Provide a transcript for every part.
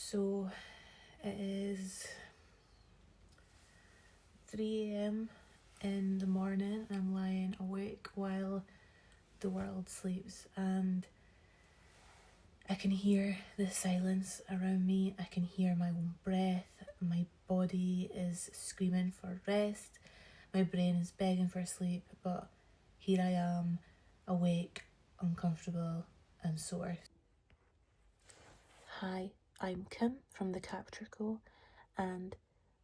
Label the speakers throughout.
Speaker 1: So it is 3 a.m. in the morning. I'm lying awake while the world sleeps, and I can hear the silence around me. I can hear my own breath. My body is screaming for rest. My brain is begging for sleep, but here I am, awake, uncomfortable, and sore. Hi, I'm Kim from the Capture Co, and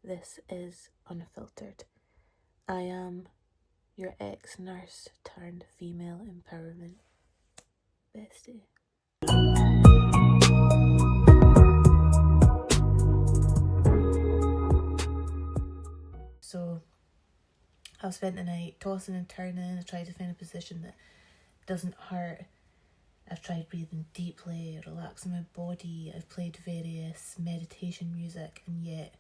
Speaker 1: this is Unfiltered. I am your ex-nurse turned female empowerment bestie. So I've spent the night tossing and turning. I tried to find a position that doesn't hurt. I've tried breathing deeply, relaxing my body. I've played various meditation music, and yet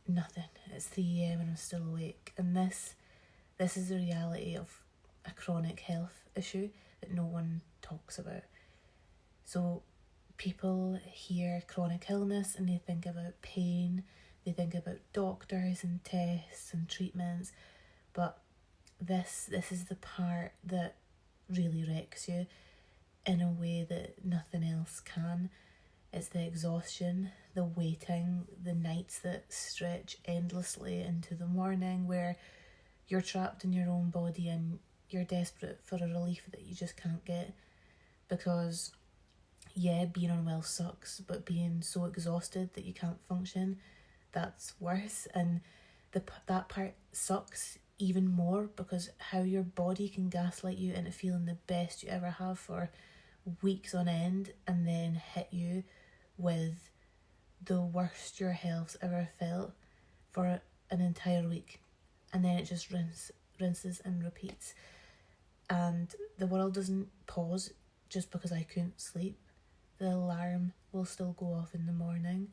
Speaker 1: nothing. It's 3 a.m. and I'm still awake. And this is the reality of a chronic health issue that no one talks about. So people hear chronic illness and they think about pain, they think about doctors and tests and treatments, but this is the part that really wrecks you in a way that nothing else can. It's the exhaustion, the waiting, the nights that stretch endlessly into the morning where you're trapped in your own body and you're desperate for a relief that you just can't get. Because yeah, being unwell sucks, but being so exhausted that you can't function, that's worse. And that part sucks even more because how your body can gaslight you into feeling the best you ever have for weeks on end and then hit you with the worst your health's ever felt for an entire week, and then it just rinses and repeats. And the world doesn't pause just because I couldn't sleep. The alarm will still go off in the morning.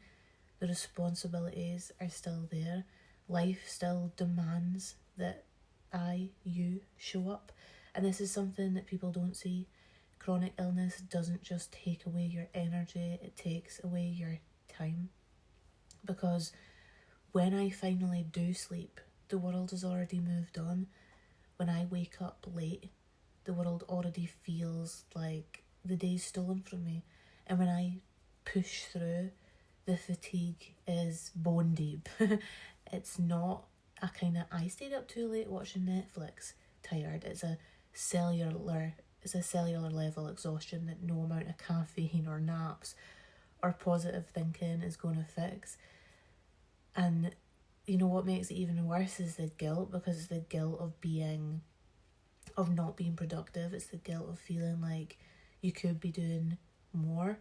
Speaker 1: The responsibilities are still there. Life still demands that you show up. And this is something that people don't see. Chronic illness doesn't just take away your energy, it takes away your time. Because when I finally do sleep, the world has already moved on. When I wake up late, the world already feels like the day's stolen from me. And when I push through, the fatigue is bone deep. It's not a kind of, I stayed up too late watching Netflix tired. It's a cellular level exhaustion that no amount of caffeine or naps or positive thinking is going to fix. And you know what makes it even worse is the guilt, because it's the guilt of not being productive. It's the guilt of feeling like you could be doing more,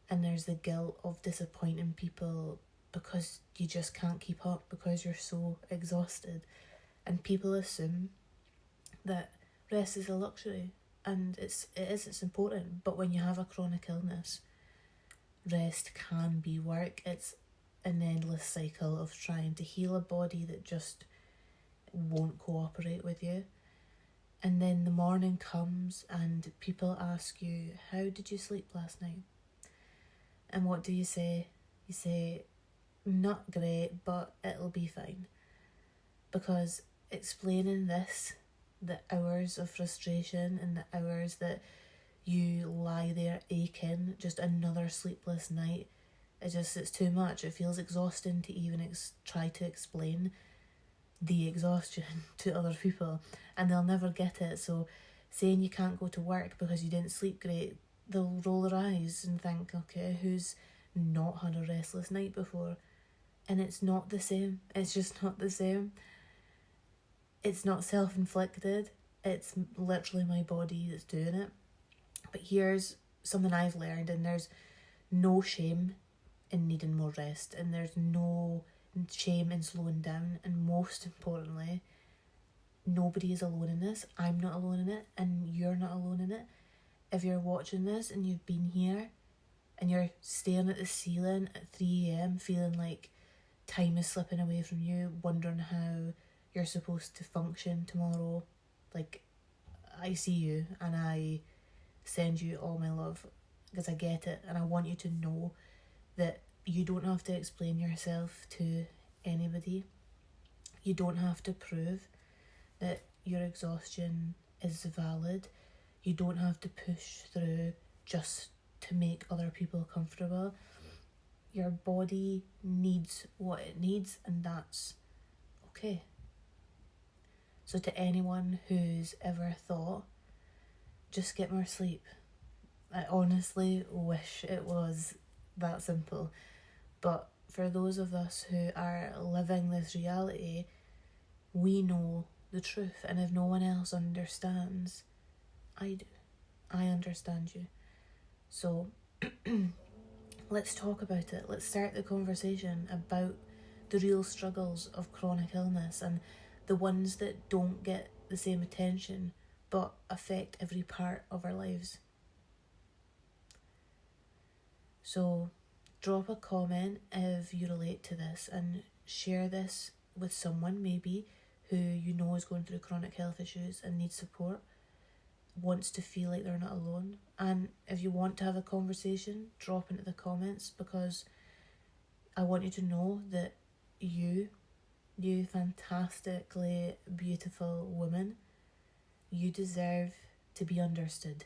Speaker 1: and there's the guilt of disappointing people because you just can't keep up because you're so exhausted. And people assume that rest is a luxury, and it's important, but when you have a chronic illness, rest can be work. It's an endless cycle of trying to heal a body that just won't cooperate with you. And then the morning comes and people ask you, how did you sleep last night? And what do you say? You say, not great, but it'll be fine. Because explaining this, the hours of frustration and the hours that you lie there aching, just another sleepless night, it's too much. It feels exhausting to even try to explain the exhaustion to other people, and they'll never get it. So saying you can't go to work because you didn't sleep great, they'll roll their eyes and think, okay, who's not had a restless night before? And it's not the same. It's just not the same. It's not self-inflicted. It's literally my body that's doing it. But here's something I've learned, and there's no shame in needing more rest, and there's no shame in slowing down, and most importantly, nobody is alone in this. I'm not alone in it, and you're not alone in it. If you're watching this and you've been here and you're staring at the ceiling at 3 a.m. feeling like time is slipping away from you, wondering how you're supposed to function tomorrow, like, I see you and I send you all my love because I get it, and I want you to know that you don't have to explain yourself to anybody. You don't have to prove that your exhaustion is valid. You don't have to push through just to make other people comfortable. Your body needs what it needs, and that's okay. So to anyone who's ever thought, just get more sleep, I honestly wish it was that simple. But for those of us who are living this reality, we know the truth. And if no one else understands, I do. I understand you. So let's talk about it. Let's start the conversation about the real struggles of chronic illness and the ones that don't get the same attention but affect every part of our lives. So drop a comment if you relate to this and share this with someone maybe who you know is going through chronic health issues and needs support, wants to feel like they're not alone. And if you want to have a conversation, drop into the comments, because I want you to know that you fantastically beautiful woman, you deserve to be understood,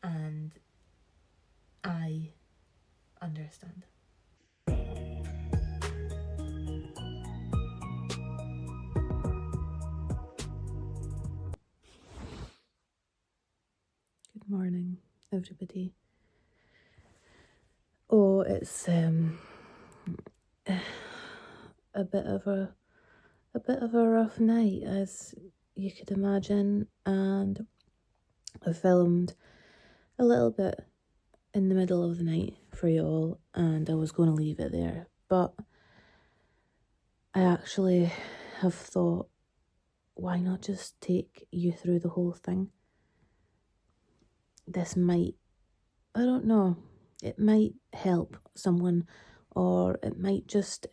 Speaker 1: and I understand. Good morning, everybody. Oh, it's a bit of a rough night, as you could imagine, and I filmed a little bit in the middle of the night for you all, and I was going to leave it there, but I actually have thought, why not just take you through the whole thing? This might, I don't know, it might help someone, or it might just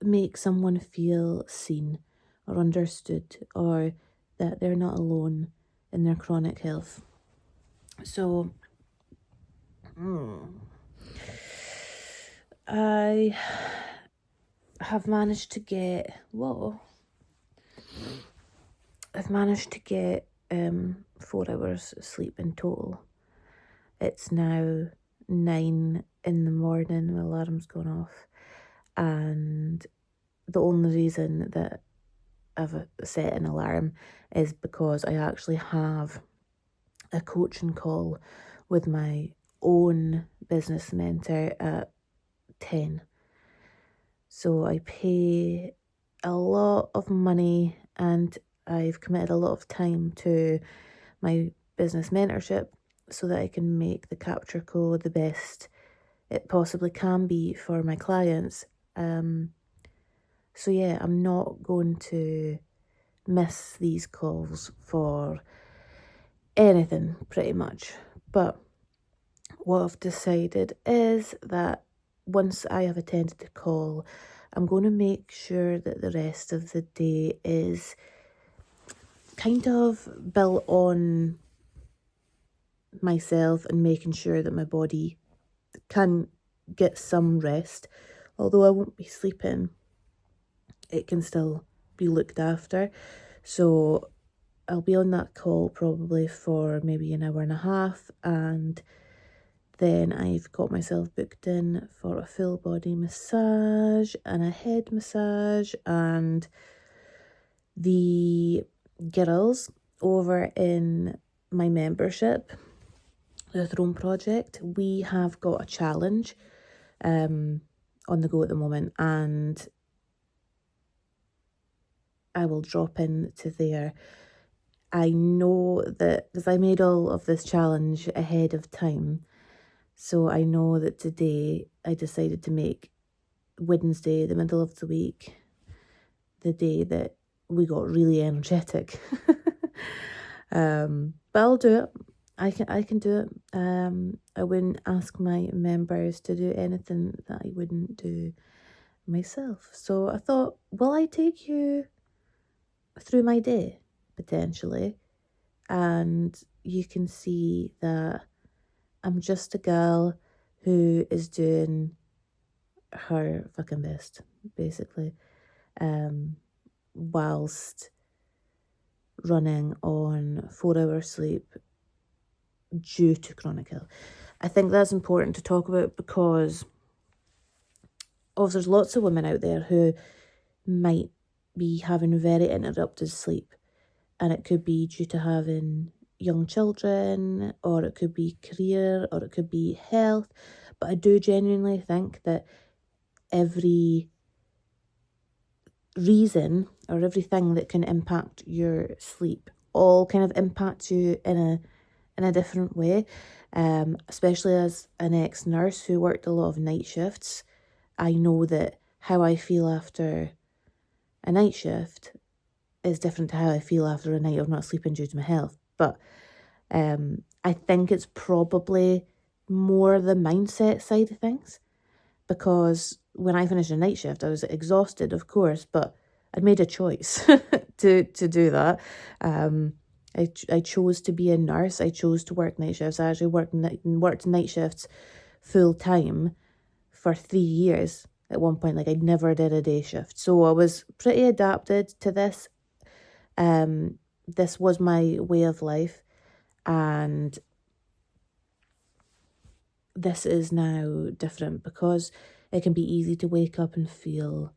Speaker 1: make someone feel seen or understood, or that they're not alone in their chronic health. So I have managed to get, I've managed to get 4 hours sleep in total. It's now 9 in the morning, my alarm's gone off, and the only reason that I've set an alarm is because I actually have a coaching call with my own business mentor at 10. So I pay a lot of money and I've committed a lot of time to my business mentorship so that I can make the capture code the best it possibly can be for my clients. So yeah, I'm not going to miss these calls for anything pretty much. But what I've decided is that once I have attended the call, I'm going to make sure that the rest of the day is kind of built on myself and making sure that my body can get some rest. Although I won't be sleeping, it can still be looked after. So I'll be on that call probably for maybe an hour and a half, and then I've got myself booked in for a full body massage and a head massage, and the girls over in my membership, the Throne Project, we have got a challenge on the go at the moment, and I will drop into there. I know that because I made all of this challenge ahead of time, so I know that today I decided to make Wednesday, the middle of the week, the day that we got really energetic. But I'll do it. I can do it. I wouldn't ask my members to do anything that I wouldn't do myself. So I thought, will I take you through my day potentially, and you can see that I'm just a girl who is doing her fucking best, basically, whilst running on 4 hours sleep due to chronic health. I think that's important to talk about because there's lots of women out there who might be having very interrupted sleep, and it could be due to having young children, or it could be career, or it could be health. But I do genuinely think that every reason or everything that can impact your sleep all kind of impacts you in a different way. Especially as an ex-nurse who worked a lot of night shifts, I know that how I feel after a night shift is different to how I feel after a night of not sleeping due to my health. But I think it's probably more the mindset side of things, because when I finished a night shift, I was exhausted, of course, but I'd made a choice to do that. I chose to be a nurse. I chose to work night shifts. I actually worked night shifts full time for 3 years at one point. Like, I never did a day shift. So I was pretty adapted to this. This was my way of life, and this is now different because it can be easy to wake up and feel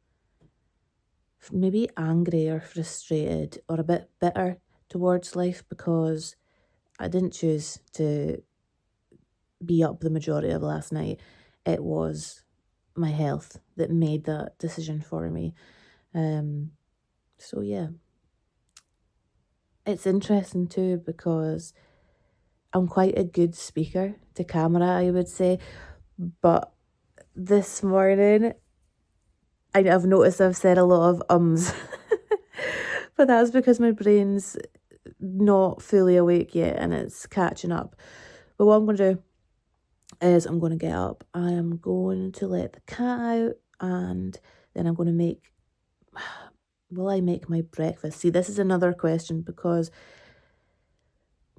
Speaker 1: maybe angry or frustrated or a bit bitter towards life because I didn't choose to be up the majority of last night. It was my health that made that decision for me. So yeah, it's interesting too because I'm quite a good speaker to camera, I would say, but this morning I've noticed I've said a lot of ums, but that's because my brain's not fully awake yet and it's catching up. But what I'm going to do is I'm going to get up, I am going to let the cat out, and then I'm going to make, will I make my breakfast? See, this is another question because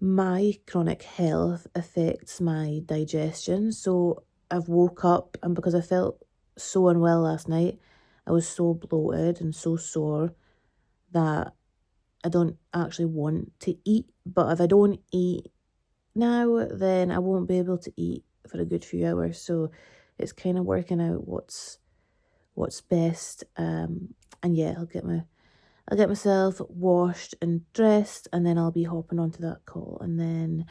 Speaker 1: my chronic health affects my digestion. So I've woke up, and because I felt so unwell last night, I was so bloated and so sore that I don't actually want to eat. But if I don't eat now, then I won't be able to eat for a good few hours. So it's kind of working out what's best. And yeah, I'll get myself washed and dressed, and then I'll be hopping onto that call, and then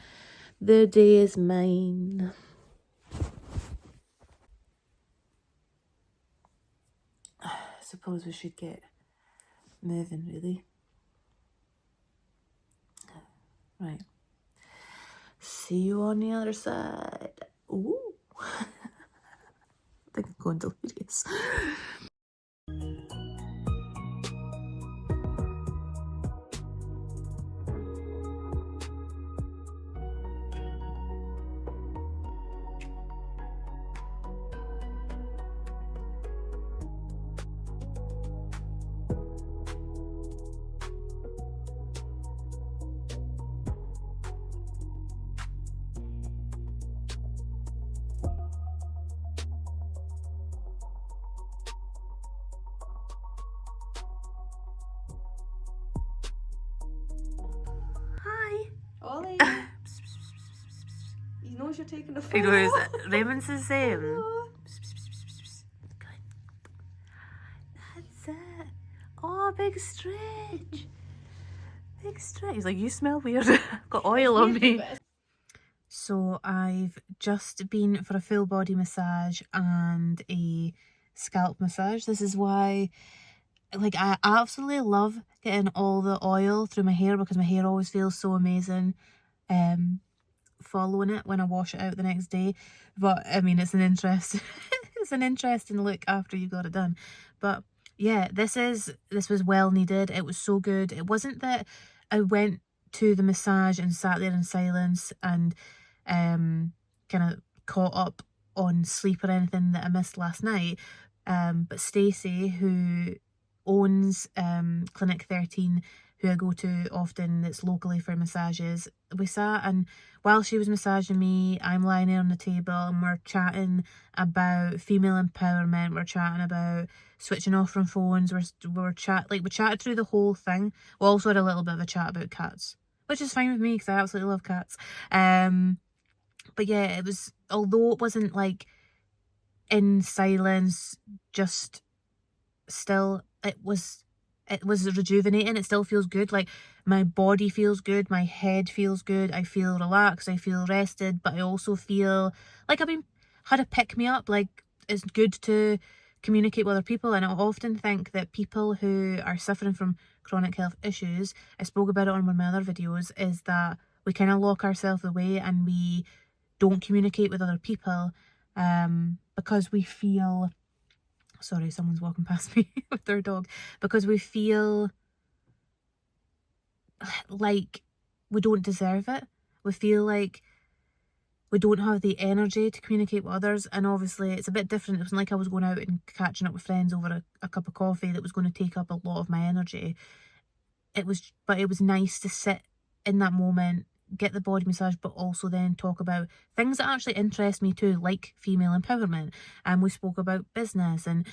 Speaker 1: the day is mine. I suppose we should get moving, really. Right. See you on the other side. Ooh. I think I'm going delirious.
Speaker 2: Ollie, he knows you're taking a photo.
Speaker 1: He goes, Raymond's the same. That's it. Oh, big stretch. Big stretch. He's like, you smell weird. Got oil on me. So I've just been for a full body massage and a scalp massage. This is why, like, I absolutely love getting all the oil through my hair because my hair always feels so amazing following it when I wash it out the next day. But I mean, it's an interesting look after you got it done. But yeah, this was well needed. It was so good. It wasn't that I went to the massage and sat there in silence and kind of caught up on sleep or anything that I missed last night. But Stacey, who owns Clinic 13, who I go to often that's locally for massages. We sat, and while she was massaging me, I'm lying there on the table and we're chatting about female empowerment. We're chatting about switching off from phones. We chatted through the whole thing. We also had a little bit of a chat about cats, which is fine with me because I absolutely love cats. But yeah, it was, although it wasn't like in silence, just still, it was rejuvenating. It still feels good. Like, my body feels good, my head feels good, I feel relaxed, I feel rested, but I also feel like I've had a pick me up. Like, it's good to communicate with other people. And I often think that people who are suffering from chronic health issues, I spoke about it on one of my other videos, is that we kind of lock ourselves away and we don't communicate with other people because we feel, sorry, someone's walking past me with their dog, because we feel like we don't deserve it. We feel like we don't have the energy to communicate with others. And obviously it's a bit different. It wasn't like I was going out and catching up with friends over a cup of coffee that was going to take up a lot of my energy. But it was nice to sit in that moment, get the body massage, but also then talk about things that actually interest me too, like female empowerment. And we spoke about business and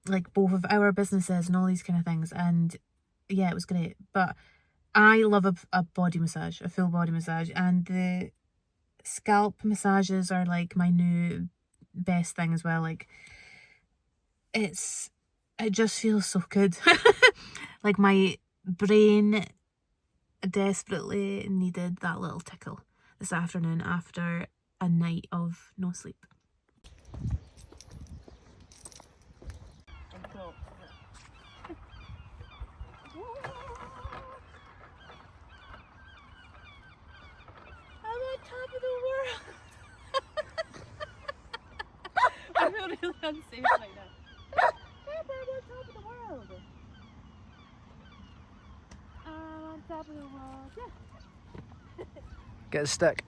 Speaker 1: like both of our businesses and all these kind of things. And yeah, it was great. But I love a body massage, a full body massage, and the scalp massages are like my new best thing as well. Like, it just feels so good. Like, my brain desperately needed that little tickle this afternoon after a night of no sleep. I'm on top of the world. I feel really unsafe right now. I'm on top of the world. I'm on top of the world. Yeah.
Speaker 2: Get a stick.